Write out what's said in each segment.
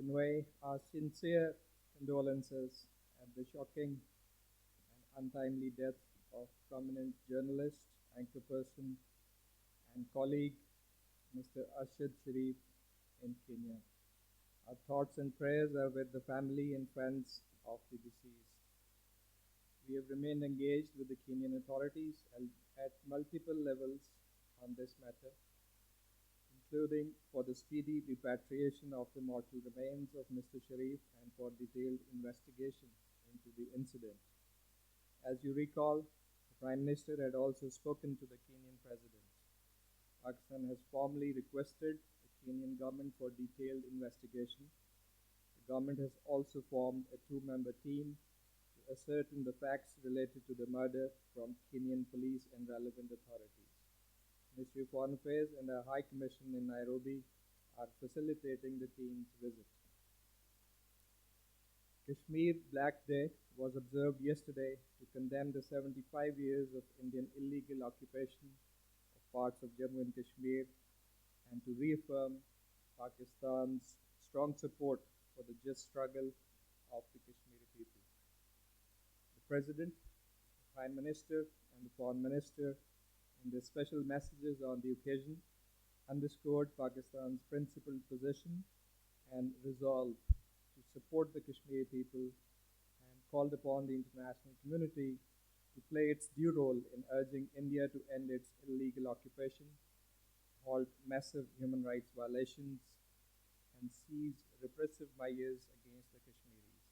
convey our sincere condolences at the shocking and untimely death of prominent journalist, anchorperson, and colleague, Mr. Arshad Sharif in Kenya. Our thoughts and prayers are with the family and friends of the deceased. We have remained engaged with the Kenyan authorities at multiple levels on this matter, including for the speedy repatriation of the mortal remains of Mr. Sharif and for detailed investigation into the incident. As you recall, the Prime Minister had also spoken to the Kenyan President. Pakistan has formally requested the Kenyan government for detailed investigation. The government has also formed a two-member team to ascertain the facts related to the murder from Kenyan police and relevant authorities. Ministry of Foreign Affairs and our High Commission in Nairobi are facilitating the team's visit. Kashmir Black Day was observed yesterday to condemn the 75 years of Indian illegal occupation of parts of Jammu and Kashmir and to reaffirm Pakistan's strong support for the just struggle of the Kashmiri people. The President, the Prime Minister, and the Foreign Minister, in their special messages on the occasion, underscored Pakistan's principled position and resolve to support the Kashmiri people and called upon the international community to play its due role in urging India to end its illegal occupation, halt massive human rights violations, and seize repressive measures against the Kashmiris.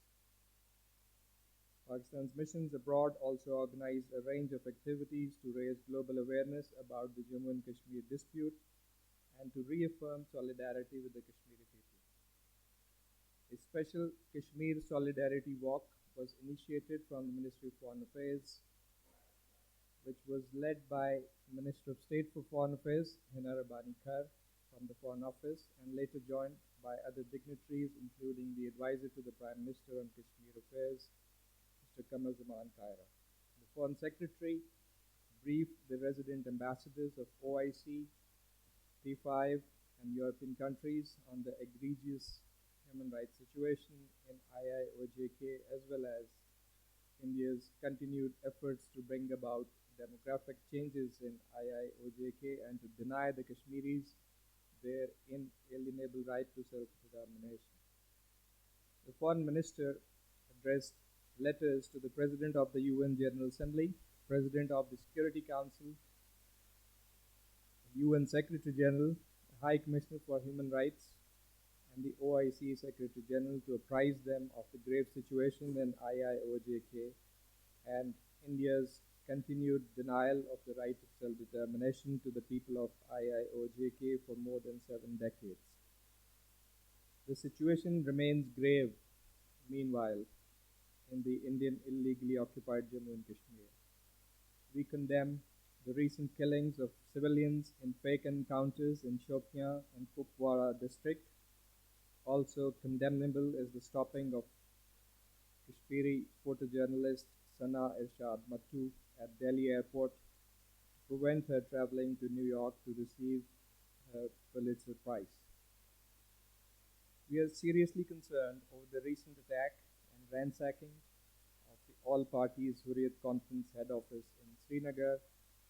Pakistan's missions abroad also organize a range of activities to raise global awareness about the Jammu and Kashmir dispute and to reaffirm solidarity with the Kashmiri people. A special Kashmir Solidarity Walk was initiated from the Ministry of Foreign Affairs, which was led by Minister of State for Foreign Affairs, Hina Rabbani Khar, from the Foreign Office, and later joined by other dignitaries, including the advisor to the Prime Minister on Kashmir Affairs, Mr. Kamal Zaman Kaira. The Foreign Secretary briefed the resident ambassadors of OIC, P5, and European countries on the egregious human rights situation in IIOJK, as well as India's continued efforts to bring about demographic changes in IIOJK and to deny the Kashmiris their inalienable right to self-determination. The Foreign Minister addressed letters to the President of the UN General Assembly, President of the Security Council, the UN Secretary General, the High Commissioner for Human Rights, and the OIC Secretary General to apprise them of the grave situation in IIOJK and India's continued denial of the right of self-determination to the people of IIOJK for more than 7 decades. The situation remains grave, meanwhile, in the Indian illegally occupied Jammu and Kashmir. We condemn the recent killings of civilians in fake encounters in Shopian and Kupwara district. Also condemnable is the stopping of Kashmiri photojournalist Sana Irshad Mattu at Delhi airport to prevent her traveling to New York to receive her Pulitzer Prize. We are seriously concerned over the recent attack and ransacking of the All Parties Hurriyat Conference head office in Srinagar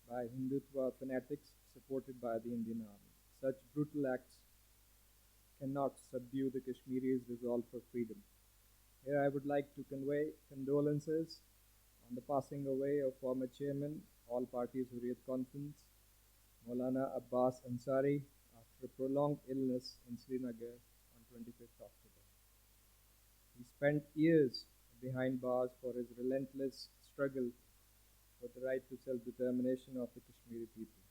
by Hindutva fanatics supported by the Indian Army. Such brutal acts cannot subdue the Kashmiris' resolve for freedom. Here I would like to convey condolences on the passing away of former chairman, All Parties Hurriyat Conference, Maulana Abbas Ansari, after a prolonged illness in Srinagar on 25th October. He spent years behind bars for his relentless struggle for the right to self-determination of the Kashmiri people.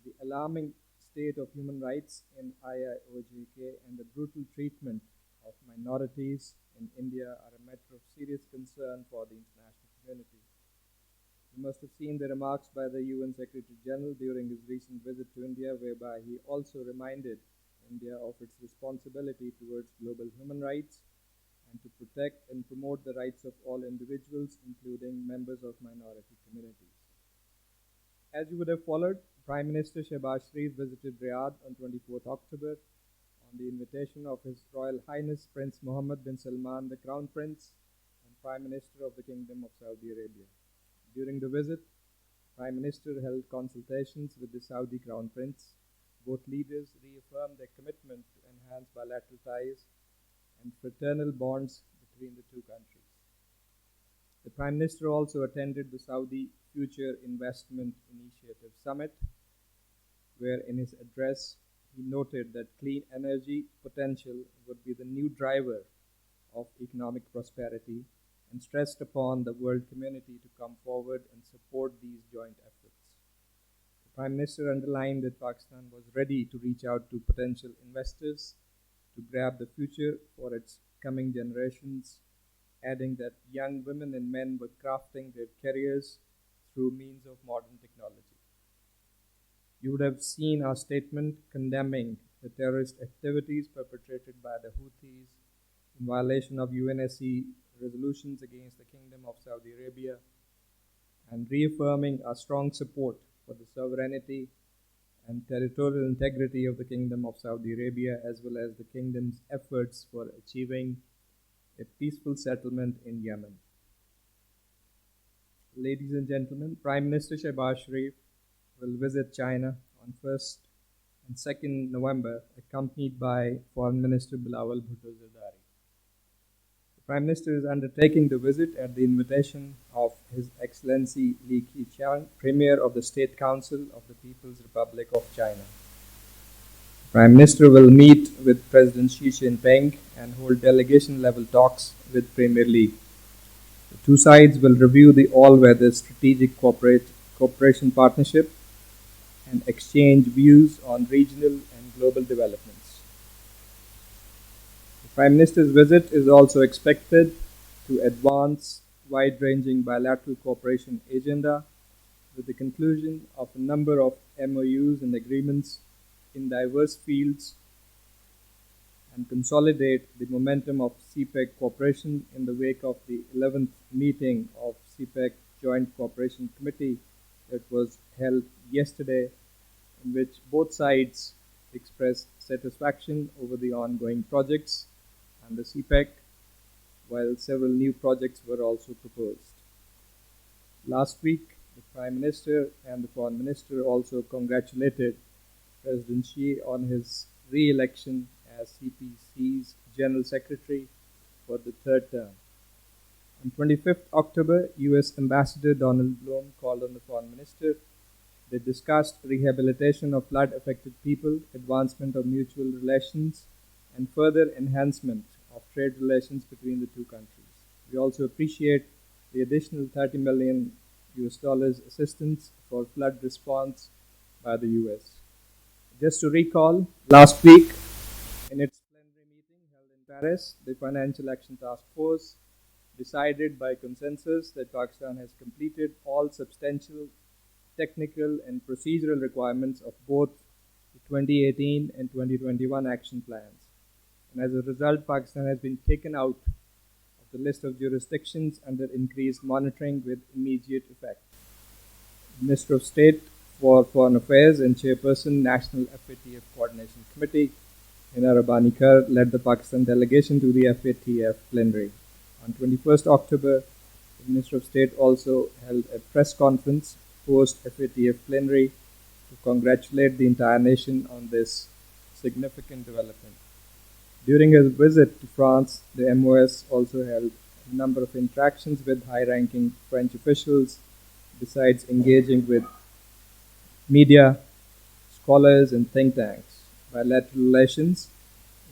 The alarming state of human rights in IIOJK and the brutal treatment of minorities in India are a matter of serious concern for the international community. You must have seen the remarks by the UN Secretary General during his recent visit to India, whereby he also reminded India of its responsibility towards global human rights and to protect and promote the rights of all individuals, including members of minority communities. As you would have followed, Prime Minister Shehbaz Sharif visited Riyadh on 24th October on the invitation of His Royal Highness Prince Mohammed bin Salman, the Crown Prince and Prime Minister of the Kingdom of Saudi Arabia. During the visit, the Prime Minister held consultations with the Saudi Crown Prince. Both leaders reaffirmed their commitment to enhance bilateral ties and fraternal bonds between the two countries. The Prime Minister also attended the Saudi Future Investment Initiative Summit, where in his address he noted that clean energy potential would be the new driver of economic prosperity and stressed upon the world community to come forward and support these joint efforts. The Prime Minister underlined that Pakistan was ready to reach out to potential investors to grab the future for its coming generations, adding that young women and men were crafting their careers through means of modern technology. You would have seen our statement condemning the terrorist activities perpetrated by the Houthis in violation of UNSC resolutions against the Kingdom of Saudi Arabia and reaffirming our strong support for the sovereignty and territorial integrity of the Kingdom of Saudi Arabia, as well as the Kingdom's efforts for achieving a peaceful settlement in Yemen. Ladies and gentlemen, Prime Minister Shehbaz Sharif will visit China on 1st and 2nd November, accompanied by Foreign Minister Bilawal Bhutto Zardari. The Prime Minister is undertaking the visit at the invitation of His Excellency Li Keqiang, Premier of the State Council of the People's Republic of China. The Prime Minister will meet with President Xi Jinping and hold delegation-level talks with Premier Li. The two sides will review the all-weather strategic cooperation partnership and exchange views on regional and global developments. The Prime Minister's visit is also expected to advance wide-ranging bilateral cooperation agenda with the conclusion of a number of MOUs and agreements in diverse fields and consolidate the momentum of CPEC cooperation in the wake of the 11th meeting of CPEC Joint Cooperation Committee that was held yesterday, in which both sides expressed satisfaction over the ongoing projects and the CPEC, while several new projects were also proposed. Last week, the Prime Minister and the Foreign Minister also congratulated President Xi on his re-election as CPC's General Secretary for the third term. On 25th October, U.S. Ambassador Donald Blum called on the Foreign Minister. They discussed rehabilitation of flood-affected people, advancement of mutual relations, and further enhancement of trade relations between the two countries. We also appreciate the additional $30 million assistance for flood response by the U.S. Just to recall, last week, in its plenary meeting held in Paris, the Financial Action Task Force decided by consensus that Pakistan has completed all substantial technical and procedural requirements of both the 2018 and 2021 action plans. And as a result, Pakistan has been taken out of the list of jurisdictions under increased monitoring with immediate effect. The Minister of State for Foreign Affairs and Chairperson, National FATF Coordination Committee, Hina Rabbani Kar, led the Pakistan delegation to the FATF plenary. On 21st October, the Minister of State also held a press conference post-FATF plenary to congratulate the entire nation on this significant development. During his visit to France, the MOS also held a number of interactions with high-ranking French officials, besides engaging with media, scholars, and think tanks. Bilateral relations,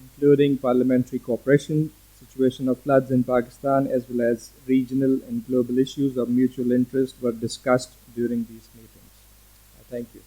including parliamentary cooperation, situation of floods in Pakistan, as well as regional and global issues of mutual interest were discussed during these meetings. Thank you.